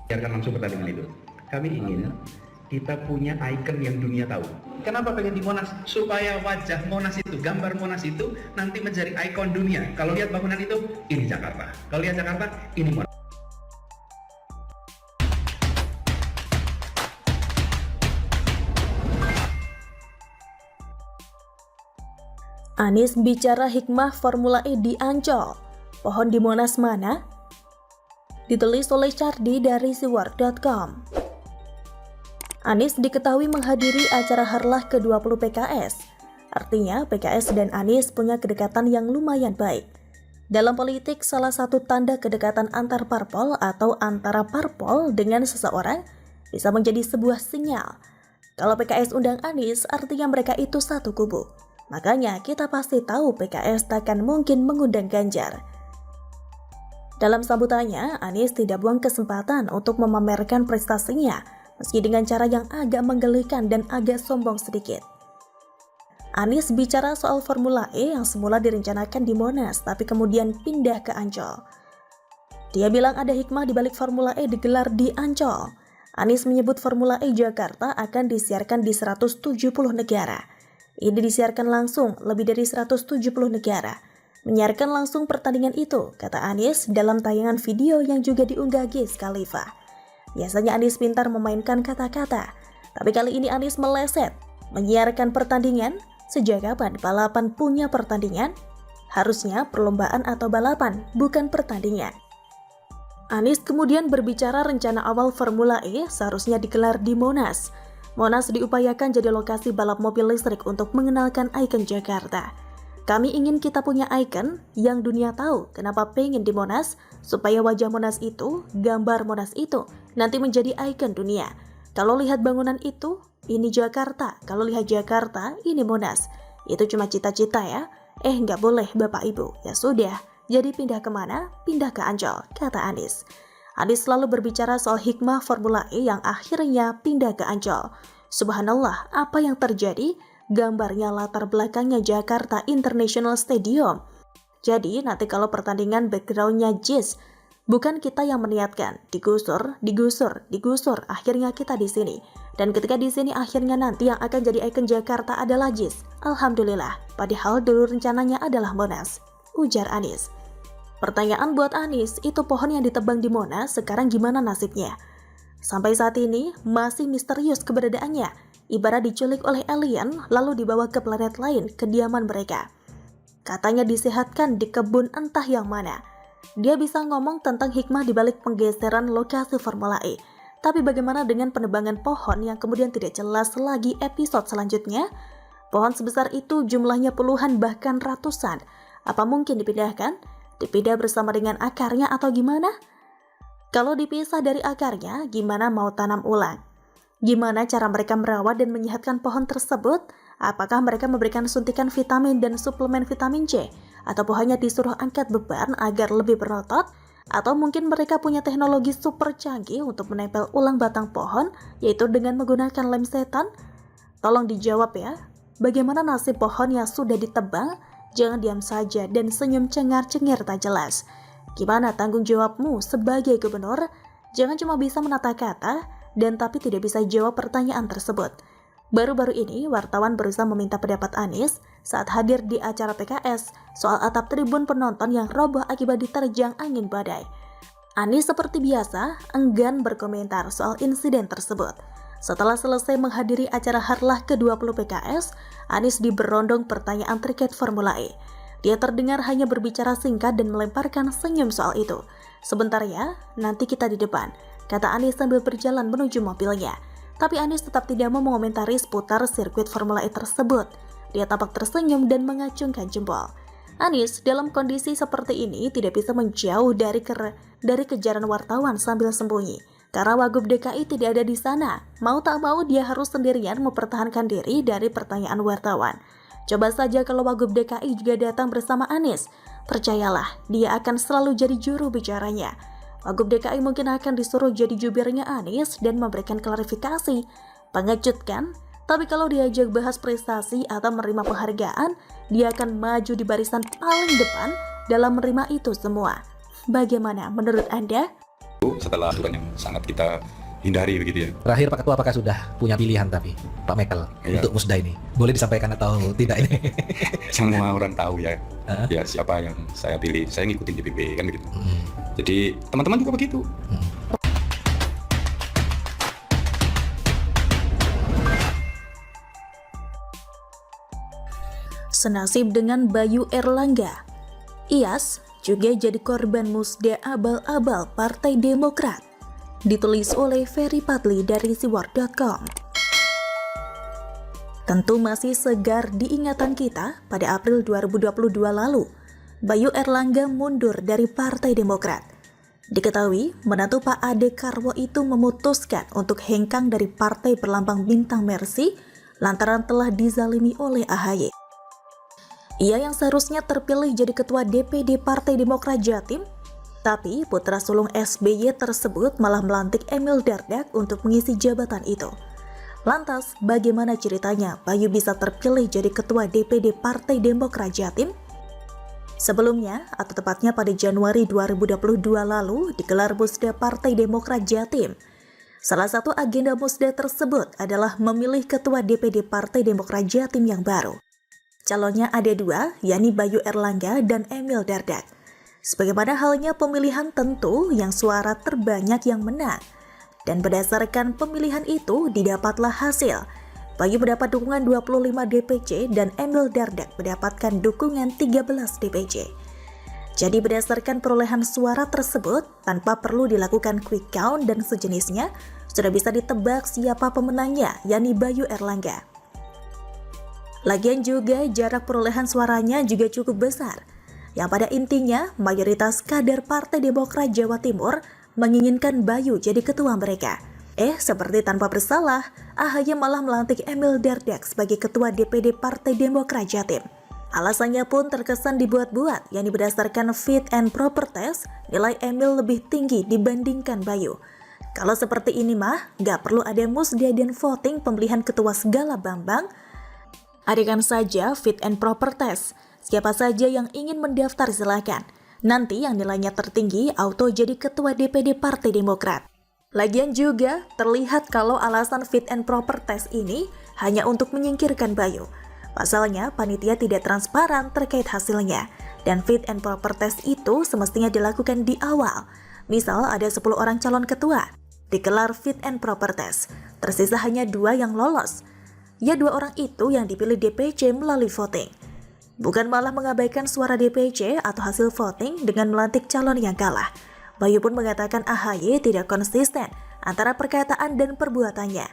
biarkan langsung pertandingan itu. Kami ingin kita punya ikon yang dunia tahu. Kenapa pengen di Monas? Supaya wajah Monas itu, gambar Monas itu nanti menjadi ikon dunia. Kalau lihat bangunan itu, ini Jakarta. Kalau lihat Jakarta, ini Monas. Anies bicara hikmah Formula E di Ancol. Pohon di Monas mana? Ditulis oleh Cardi dari siwar.com. Anies diketahui menghadiri acara harlah ke-20 PKS. Artinya PKS dan Anies punya kedekatan yang lumayan baik. Dalam politik, salah satu tanda kedekatan antar parpol atau antara parpol dengan seseorang bisa menjadi sebuah sinyal. Kalau PKS undang Anies, artinya mereka itu satu kubu. Makanya kita pasti tahu PKS takkan mungkin mengundang Ganjar. Dalam sambutannya, Anies tidak buang kesempatan untuk memamerkan prestasinya, meski dengan cara yang agak menggelikan dan agak sombong sedikit. Anies bicara soal Formula E yang semula direncanakan di Monas, tapi kemudian pindah ke Ancol. Dia bilang ada hikmah di balik Formula E digelar di Ancol. Anies menyebut Formula E Jakarta akan disiarkan di 170 negara. Ini disiarkan langsung lebih dari 170 negara. Menyiarkan langsung pertandingan itu, kata Anies dalam tayangan video yang juga diunggah Wiz Khalifa. Biasanya Anies pintar memainkan kata-kata, tapi kali ini Anies meleset. Menyiarkan pertandingan? Sejak kapan balapan punya pertandingan? Harusnya perlombaan atau balapan, bukan pertandingan. Anies kemudian berbicara rencana awal Formula E seharusnya digelar di Monas. Monas diupayakan jadi lokasi balap mobil listrik untuk mengenalkan ikon Jakarta. Kami ingin kita punya ikon yang dunia tahu kenapa pengen di Monas, supaya wajah Monas itu, gambar Monas itu, nanti menjadi ikon dunia. Kalau lihat bangunan itu, ini Jakarta. Kalau lihat Jakarta, ini Monas. Itu cuma cita-cita ya. Nggak boleh Bapak Ibu. Ya sudah, jadi pindah kemana? Pindah ke Ancol, kata Anies. Anies selalu berbicara soal hikmah Formula E yang akhirnya pindah ke Ancol. Subhanallah, apa yang terjadi? Gambarnya latar belakangnya Jakarta International Stadium. Jadi nanti kalau pertandingan backgroundnya JIS, bukan kita yang meniatkan, digusur, akhirnya kita di sini. Dan ketika di sini akhirnya nanti yang akan jadi ikon Jakarta adalah JIS. Alhamdulillah, padahal dulu rencananya adalah Monas, ujar Anies. Pertanyaan buat Anies, itu pohon yang ditebang di Monas sekarang gimana nasibnya? Sampai saat ini masih misterius keberadaannya. Ibarat diculik oleh alien lalu dibawa ke planet lain, kediaman mereka. Katanya disehatkan di kebun entah yang mana. Dia bisa ngomong tentang hikmah di balik penggeseran lokasi Formula E. Tapi bagaimana dengan penebangan pohon yang kemudian tidak jelas lagi episode selanjutnya? Pohon sebesar itu jumlahnya puluhan bahkan ratusan. Apa mungkin dipindahkan? Dipindah bersama dengan akarnya atau gimana? Kalau dipisah dari akarnya, gimana mau tanam ulang? Gimana cara mereka merawat dan menyehatkan pohon tersebut? Apakah mereka memberikan suntikan vitamin dan suplemen vitamin C? Atau hanya disuruh angkat beban agar lebih berotot? Atau mungkin mereka punya teknologi super canggih untuk menempel ulang batang pohon, yaitu dengan menggunakan lem setan? Tolong dijawab ya, bagaimana nasib pohon yang sudah ditebang? Jangan diam saja dan senyum cengar-cengir tak jelas. Gimana tanggung jawabmu sebagai gubernur? Jangan cuma bisa menata kata, dan tapi tidak bisa jawab pertanyaan tersebut. Baru-baru ini, wartawan berusaha meminta pendapat Anies saat hadir di acara PKS soal atap tribun penonton yang roboh akibat diterjang angin badai. Anies seperti biasa enggan berkomentar soal insiden tersebut. Setelah selesai menghadiri acara harlah ke-20 PKS, Anies diberondong pertanyaan terkait Formula E. Dia terdengar hanya berbicara singkat dan melemparkan senyum soal itu. Sebentar ya, nanti kita di depan, kata Anies sambil berjalan menuju mobilnya. Tapi Anies tetap tidak mau mengomentari seputar sirkuit Formula E tersebut. Dia tampak tersenyum dan mengacungkan jempol. Anies dalam kondisi seperti ini tidak bisa menjauh dari kejaran wartawan sambil sembunyi. Karena Wagub DKI tidak ada di sana. Mau tak mau dia harus sendirian mempertahankan diri dari pertanyaan wartawan. Coba saja kalau Wagub DKI juga datang bersama Anies. Percayalah, dia akan selalu jadi juru bicaranya. Wagub DKI mungkin akan disuruh jadi jubirnya Anies dan memberikan klarifikasi. Pengecut kan? Tapi kalau diajak bahas prestasi atau menerima penghargaan, dia akan maju di barisan paling depan dalam menerima itu semua. Bagaimana menurut Anda? setelah aturan yang sangat kita hindari begitu ya. Terakhir Pak Ketua, apakah sudah punya pilihan tapi Pak Mekel Iya. untuk musda ini? Boleh disampaikan atau tidak ini? Semua orang tahu ya, ya siapa yang saya pilih. Saya ngikutin DPP kan begitu. Jadi teman-teman juga begitu. Senasib dengan Bayu Erlangga. Iyas juga jadi korban musda abal-abal Partai Demokrat. Ditulis oleh Ferry Padli dari siwar.com. Tentu masih segar diingatan kita pada April 2022 lalu, Bayu Erlangga mundur dari Partai Demokrat. Diketahui, menantu Pak Ade Karwo itu memutuskan untuk hengkang dari partai berlambang bintang Mercy lantaran telah dizalimi oleh AHY. Ia yang seharusnya terpilih jadi ketua DPD Partai Demokrat Jatim, tapi putra sulung SBY tersebut malah melantik Emil Dardak untuk mengisi jabatan itu. Lantas, bagaimana ceritanya Bayu bisa terpilih jadi ketua DPD Partai Demokrat Jatim? Sebelumnya, atau tepatnya pada Januari 2022 lalu, digelar musda Partai Demokrat Jatim. Salah satu agenda musda tersebut adalah memilih ketua DPD Partai Demokrat Jatim yang baru. Calonnya ada dua, yakni Bayu Erlangga dan Emil Dardak. Sebagaimana halnya pemilihan tentu yang suara terbanyak yang menang. Dan berdasarkan pemilihan itu didapatlah hasil. Bayu mendapat dukungan 25 DPC dan Emil Dardak mendapatkan dukungan 13 DPC. Jadi berdasarkan perolehan suara tersebut, tanpa perlu dilakukan quick count dan sejenisnya, sudah bisa ditebak siapa pemenangnya, yakni Bayu Erlangga. Lagian juga jarak perolehan suaranya juga cukup besar, yang pada intinya mayoritas kader Partai Demokrat Jawa Timur menginginkan Bayu jadi ketua mereka. Seperti tanpa bersalah, AHY malah melantik Emil Dardak sebagai ketua DPD Partai Demokrat Jatim. Alasannya pun terkesan dibuat-buat, yakni berdasarkan fit and proper test, nilai Emil lebih tinggi dibandingkan Bayu. Kalau seperti ini mah, nggak perlu ada musda dan voting pemilihan ketua segala bambang. Adakan saja fit and proper test. Siapa saja yang ingin mendaftar silakan. Nanti yang nilainya tertinggi auto jadi ketua DPD Partai Demokrat. Lagian juga terlihat kalau alasan fit and proper test ini hanya untuk menyingkirkan Bayu. Pasalnya panitia tidak transparan terkait hasilnya. Dan fit and proper test itu semestinya dilakukan di awal. Misal ada 10 orang calon ketua. Digelar fit and proper test. Tersisa hanya 2 yang lolos. Ya 2 orang itu yang dipilih DPC melalui voting. Bukan malah mengabaikan suara DPC atau hasil voting dengan melantik calon yang kalah. Bayu pun mengatakan AHY tidak konsisten antara perkataan dan perbuatannya.